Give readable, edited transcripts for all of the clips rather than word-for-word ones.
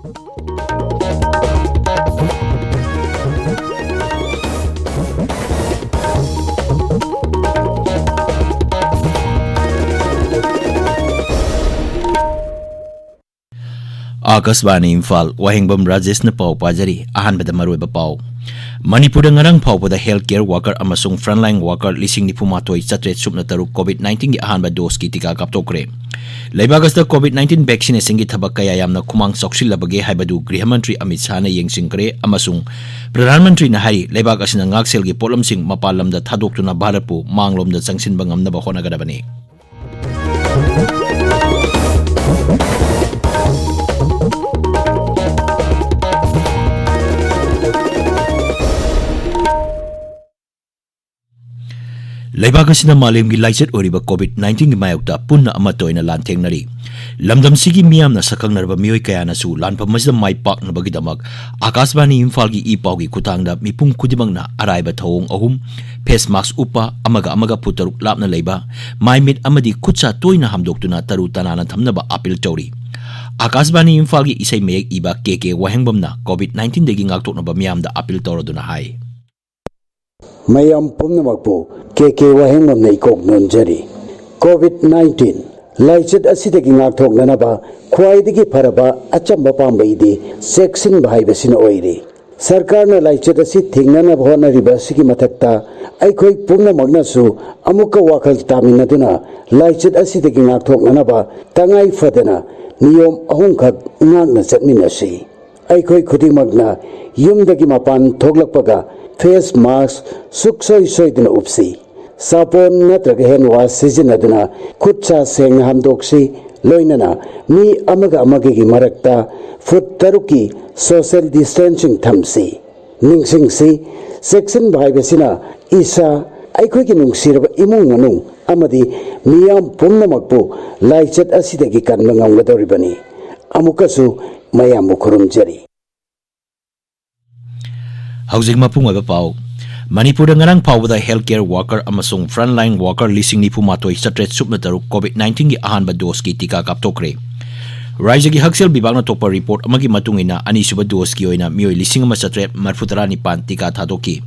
Akasbani Imphal, Wahengbam Rajesh na pau pajari, ahan bada maruiba pau. Manipur ngarang pau pada healthcare worker amasung frontline worker lising nipumatoi chatret subna taruk COVID-19 gi ahan ba dose ki tika kaptokre. Leibagasta COVID-19 vaccination gi thabak kaya yamna khumang soksil labage haibadu Griha Mantri Amit Shah na yengsingkre amasung Pradhan Mantri na hai leibag asina ngaksel gi polam sing mapalam da thadoktuna Bharat pu manglom da changsin bangam na ba honagadabani. Leibag asina malim gi laichet oriba COVID-19 gi mayokta punna amatoina lanthengnari. Lamdam sigi miyam na sakang narba miyoy kaya na su lanpa masda mai pak na bagidamak Akasbani Imphal gi ipaw gi kutangda mipung kudimang na araiba thawong ahum face mask upa amaga putaruk lapna leiba maimit amadi kutsa toina hamdoktuna taru tanana thamnaba apil tawri. Akasbani Imphal gi isay mayek iba KK Wahengbam na COVID-19 dagi ngaktoknaba miyam da apil tawraduna hai. Mayam pumnamakpo KK Wahengbam na ikok nonjari. COVID-19 laichet asidagi ngakthoknanaba khwaidagi pharaba achamba pambaidi seksin bhaibasina oiri. Sarkarna laichet asi thingnanaba honariba sigi mathakta aikhoi pumnamaknasu amuka wakhal taminaduna laichet asidagi ngakthoknanaba tangai fadana niyom ahumkhak ngakna chatminasi. Aikhoi khudimagna yumdagi mapan thoglakpaga face mask suksoi soiduna upsi. Sapon natraga hand wash sizinaduna khutsa seng hamdoksi loinana mi amaga amagigi marakta foot taruki social distancing thamsi. Ningsingsi section bhaibasina isa aikhoi ki nungsiraba imung manung amadi miyam pumnamakpu laichet asidagi kanba ngamgadoribani. Amukasu mayam khurumjari. Housing mapung aba pau Manipur ngarang pau pada healthcare worker amasung frontline worker lising nipumatoi chatret subna taruk COVID-19 gi ahan ba dose ki tika kaptokre. Raja gi haksel bibang na topper report amagi matungina ani suba dose ki oina mioi lising ama chatret marfutara nipan tika thadoki.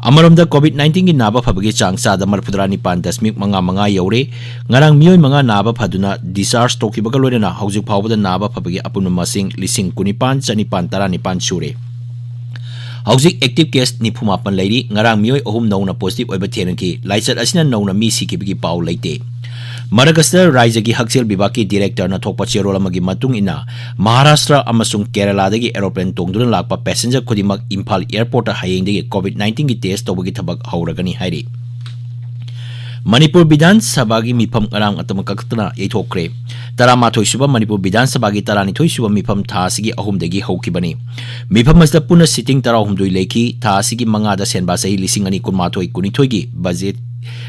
Amaramda COVID-19 gi naba phabagi changsa da marfutara nipan dasmik manga yaure ngarang mioi manga naba phaduna discharge toki baga loina housing pau pada naba phabagi apun masing lising kunipan chanipan taranipan sure. Housing active case nipumapan lairi ngarang miyoy ohum nauna positive oiba thenaki laichat asina nauna mi sikibigi pau laite. Maragasta Raja gi haksel bibaki director na thokpa cherol amagi matung ina Maharashtra amasung Kerala dagi aeroplane tongduna lakpa passenger khudimak Imphal airport a hayeng dagi COVID-19 gi test tobagi thabak hauragani hairi. Manipur Bidhan Sabha gi mifam ngarang atamakakatna yaithokre. Taramathoi suba Manipur Bidhan Sabha gi taranithoi suba mifam tha asigi ahum dagi haukibani. Mifam asda puna sitting tarahumdoi leki tha asigi manga da senba sahi lising ani kunmathoi kunithoi gi budget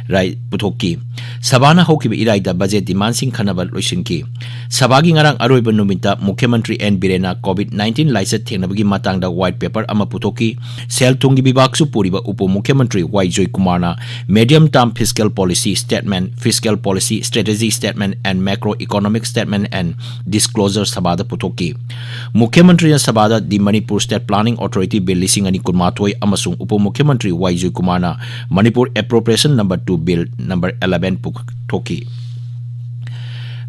rai puthokki. Sabana haukiba irai da budget demand sing khanaba loisinki. Sabha gi ngarang aroiba numita Mukhyamantri N Birena COVID-19 laichet thengnabagi matangda white paper ama puthokki. Sel thungi bibaksu puriba Upo Mukhyamantri Y Joy Kumarna medium term fiscal policy statement, fiscal policy strategy statement and macroeconomic statement and disclosure sabada puthokki. Mukhyamantri na sabada di Manipur State Planning Authority bill lising ani kunmathoi amasung Upo Mukhyamantri Y Joy Kumarna Manipur Appropriation number 2 bill number 11 puthokki.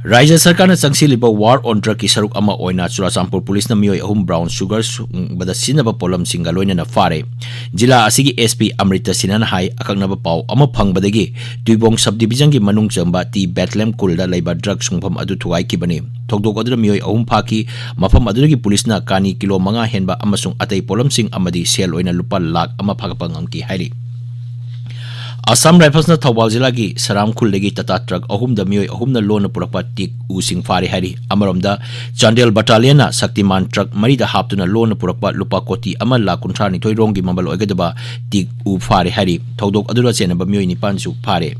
Raja Sarkar na sangsiliba war on drug ki saruk ama oina Churachampur police na miyoy ahum brown sugar bada sinaba polam singaloina na fare. Jila asigi SP Amrita Sinana hai akak naba pau ama phangbadagi Duibong subdivision ki manung chamba ti Bethlehem kulda laiba drug sungpham adu thugai ki bani. Thokdok adu miyoy ahum phaki mafam adu gi police na kani kilo manga henba amasung atai polam sing amadi sel oina lupa lakh ama phagapang angki hairi. Assam Rifles na Thawbal Jila gi Saram Khulegi Tata Truck ahum da miyoy ahum na loan na purakpa tik using fari hari amarom da Chandel Battalion na Shaktiman Truck mari da haptu na loan na purakpa lupa koti ama la kunthra ni thoi rongi mambal oigadaba tik u fari hari thodok adura chena ba miyoy ni pansu fare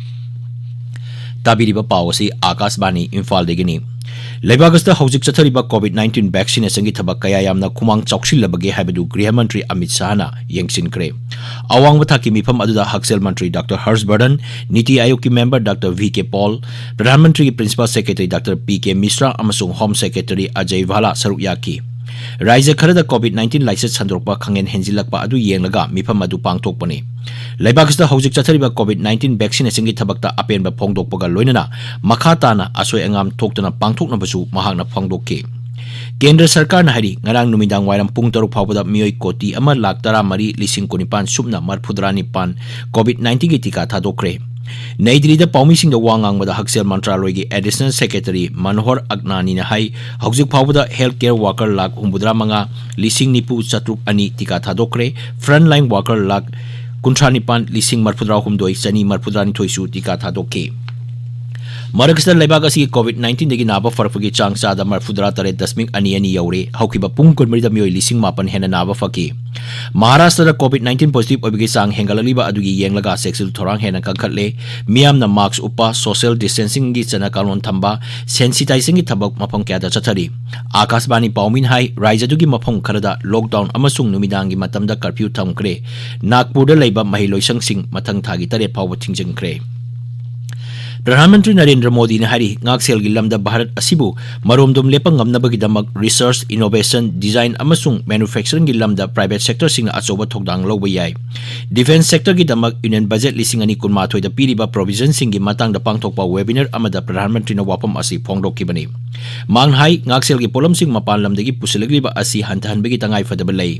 tabiriba pawasi Akasbani Imphal degini Leibagasta hojik chathariba COVID-19 vaccination gi thabak kaya yamna khumang chawksilabage haibadu Griha Mantri Amit Shah na yengsinkre. Awang bathaki mifam aduda Haksel Mantri Dr. Harshvardhan, Niti Ayog ki member Dr. VK Paul, Pradhan Mantri ki Principal Secretary Dr. PK Mishra amasung Home Secretary Ajay Vala saruk yaki. Raija kharada COVID-19 laisat sandrokpa khangen henjilakpa adu yenglaga mifam adu pangthokpani. Laibaksta hojik chathariba COVID-19 vaccination gi thabakta apenba phongdokpaga loinana makhatana asoi angam thoktana pangthoknabasu mahakna phongdokki. Kendra Sarkar na hari ngarang numidang wairam pung taruk phawbada miyoi koti ama lakh tara mari lising kunipan subna marphudrani pan COVID-19 gi tika thadokre. Naidri da paumi sing da wangang bada haksel mantraloy gi additional secretary Manohar Agnani na hai hojik phawbada healthcare worker lakh humbudra manga lising nipu chatruk ani tika thadokre. Frontline worker lakh kuntranipan lising marphudra humdoi chani marphudrani thoisu tika thadokki. Maragsta Lebag asi COVID-19 degi naba farfagi chang sada marfudra tare dasming ani yaure haukiba pung kunmrida miyoi lising mapan hena naba faki. Maharashtra COVID-19 positive obigi sang hengalaliba adugi yenglaga sexil thorang hena kangkhatle miyam na marks upa social distancing gi chana kalon thamba sensitizing gi thabak mapong kya da chathari. Akasbani paumin hai raija dugi mapong kharada lockdown amasung numidang gi matamda curfew thamkre. Nagpur da leiba mahiloisang sing mathang thagi tare phawba thingjengkre. Pradhan Mantri Narendra Modi na hari ngaksel gi lamda Bharat asibu maromdom lepang ngamnabagi damak research, innovation, design amasung manufacturing gi lamda private sector sing achoba thokdang lawba yai. Defense sector gi damak union budget lising ani kunmathoi da piriba provision sing gi matang da pangthokpa webinar amada Pradhan Mantri na wapam asi phongdokkibani. Manghai ngaksel gi polam sing mapan lamdagi pusilagliba asi hantahanbagi tangai fadaba lei.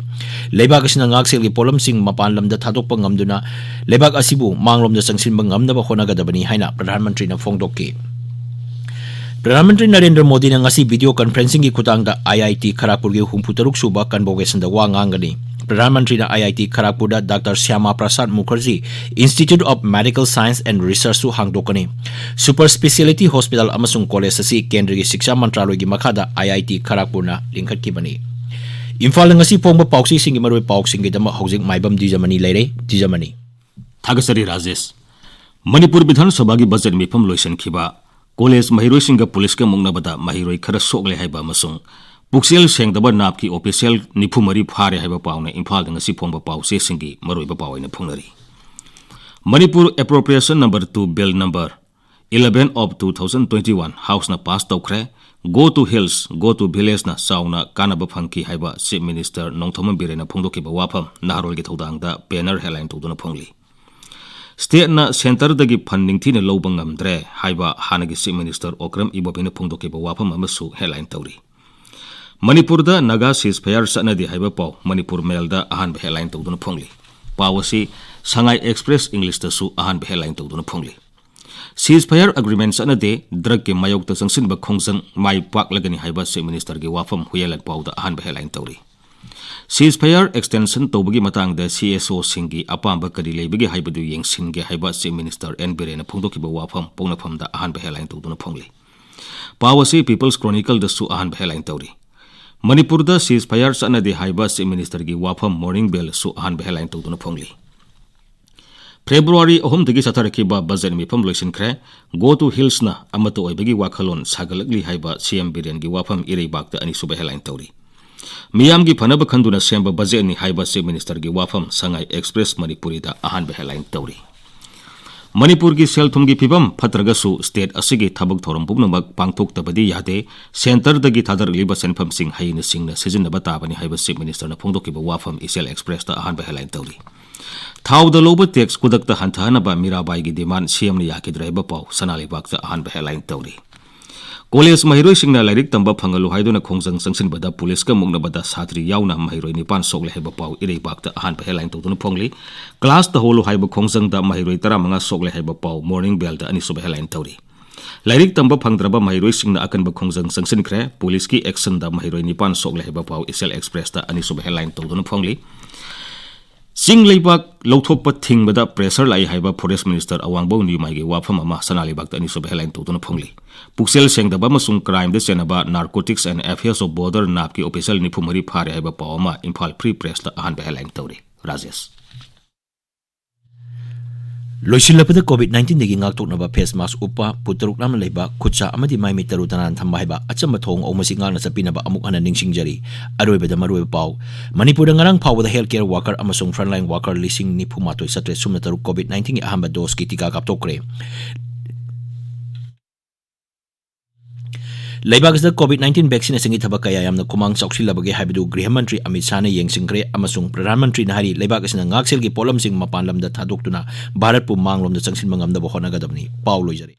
Lebak asina ngaksel gi polam sing mapan lamda thadokpa ngamduna lebak asibu manglomda sangsinba ngamnaba honagadabani haina Pradhan Mantri na phongdokki. Pradhan Mantri Narendra Modi na ngasi video conferencing gi khutangda IIT Kharagpur gi humputaruk suba convocation da wa ngangani. Pradhan Mantri na IIT Kharagpur da Dr. Syama Prasad Mukherjee Institute of Medical Science and Research su hangdokani. Super Speciality Hospital amasung college asi Kendra gi Shiksha Mantraloy gi makhada IIT Kharagpur na lingkhatkibani. Imphal ngasi phongba pauksi singi maroi pauksing gi dama hojik Maibam Dwijamani leire Dwijamani. Thagasari Rajesh Manipur Bidhan Sabha gi budget mifam loisan khiba college mahiroi singa police ka mungnabada mahiroi khara sokle haiba masung puksel sengdaba nap ki official nifumari phare haiba paune Imphal ngasi phongba pause singi maroi ba pawaina phungnari. Manipur Appropriation number 2 bill number 11 of 2021 house na pass tawkhre go to hills go to village na sauna kanaba phangki haiba chief minister Nongthoma Birena phongdokiba wafam naharol gi thodangda banner headline tuduna phongli. State na center dagi funding thina lobang ngamdre haiba hanagi chief minister Okram Ibobina phongdokiba wafam amasu headline tawri. Manipur da naga ceasefire sanadi haiba paw Manipur mail da ahan headline tuduna phongli. Pawasi Shanghai Express English da su ahan headline tuduna phongli. Ceasefire agreement sanade drug ke mayok ta sangsin ba khongjang mai pak lagani haiba chief minister ge wafam huyelat paw da ahan headline tawri. Ceasefire extension tobagi matang da CSO singi apamba kari leibagi haibadu yengsin ge haiba chief minister N Birena phongdokiba wafam pongnafam da ahan headline tuduna phongli. Pawasi People's Chronicle da su ahan headline tawri. Manipur da ceasefire sanade haiba chief minister gi wafam morning bell su ahan headline tuduna phongli. February ahum dagi satharakiba budget mifam loisin khre go to hills na amato oibagi wakhalon sagalagli haiba CM Biren gi wafam ireibak da ani suba headline tawri. Miyam gi phanaba khanduna semba budget ni haiba chief minister gi wafam Shanghai Express Manipuri da ahan headline tawri. Manipur gi selthum gi pibam phatragasu state asigi thabak thoram pumnamak pangthok tabadi yade center dagi thadar liba senpham sing haina singna season ba tabani haiba chief minister na phongdokiba wafam Israel Express da ahan headline tawri. Thau the loba tax kudak ta hantana ba Mirabai gi demand CM ni yakidrai ba paw sanali bak ta ahan headline tawri. College mahiroi singna lairik tamba phangalu haiduna khongjang sangsin bada police ka mungna bada satri yauna mahiroi nipan sogle heba paw irei bak ta ahan headline tawduna phongli class ta holu haiba khongjang da mahiroi tara manga sogle heba paw morning bell da ani suba headline tawri. Lairik tamba phangdraba mahiroi singna akan ba khongjang sangsin khre police ki action da mahiroi nipan sogle heba paw Israel Express da ani suba headline tawduna phongli. Sing leibak lothopa thingbada pressure lai haiba forest minister awangbo nimai ge wafam ama sanalibak tani sob headline tuduna phongli. Puksel sengdaba masung crime de senaba narcotics and affairs of border napki official nifumari phare haiba pawama Imphal Free Press ta ahan headline tawri. Rajesh Loisilapada COVID-19 dagi ngakthoknaba face mask upa putaruk lam leiba khutcha amadi mai mitaru tanan thamba haiba achamba thong omasi ngana sapinaba amuk hana ningsingjari aroibada maroiba paw Manipur ngarang phawda healthcare worker amasung frontline worker lising nipu matoi satre sumna taru COVID-19 ahamba dose ki tika kaptokre Leibak COVID-19 vaccination की थबक कया यामना कुमांग चौक्सिलबगे हाइबदु गृह मंत्री अमित शाह ने येंसिंग्रे अमसुंग प्रधानमंत्री नाहरी लेबाक असना ngaksil की pollen सिंग मपान lambda थादोक्तुना Bharat पु मांगलोमदा चंगसिन मंगमदा होनागदबनी पाउ लोइजरी।